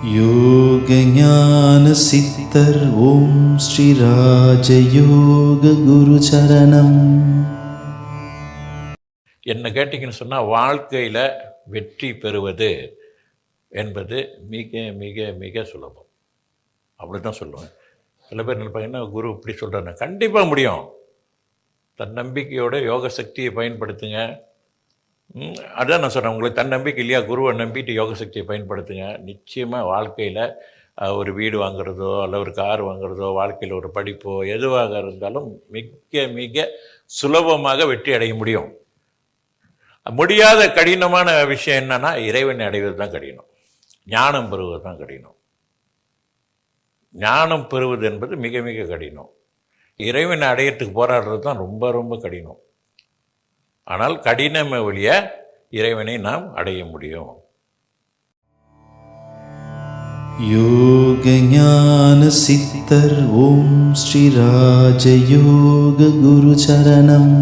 யோக ஞான சித்தர் ஓம் ஸ்ரீ ராஜயோக குரு சரணம். என்ன கேட்டிங்கன்னு சொன்னால், வாழ்க்கையில் வெற்றி பெறுவது என்பது மிக மிக மிக சுலபம். அப்படி தான் சொல்லுவேன். சில பேர் நினைப்பாங்கன்னா, குரு இப்படி சொல்கிறாங்க. கண்டிப்பாக முடியும். தன்னம்பிக்கையோட யோக சக்தியை பயன்படுத்துங்க. அதான் நான் சொல்கிறேன், உங்களுக்கு தன்னம்பிக்கை இல்லையா, குருவை நம்பிட்டு யோக சக்தியை பயன்படுத்துங்க. நிச்சயமாக வாழ்க்கையில் ஒரு வீடு வாங்குறதோ அல்ல ஒரு கார் வாங்குறதோ, வாழ்க்கையில் ஒரு படிப்போ எதுவாக இருந்தாலும் மிக மிக சுலபமாக வெற்றி அடைய முடியும். முடியாத கடினமான விஷயம் என்னன்னா, இறைவனை அடைவது தான் கடினம். ஞானம் பெறுவது தான் கடினம். ஞானம் பெறுவது என்பது மிக மிக கடினம். இறைவனை அடையத்துக்கு போராடுறது தான் ரொம்ப ரொம்ப கடினம். ஆனால் கடினமே ஒழிய இறைவனை நாம் அடைய முடியும். யோக ஞான சித்தர் ஓம் ஸ்ரீ ராஜயோக குரு சரணம்.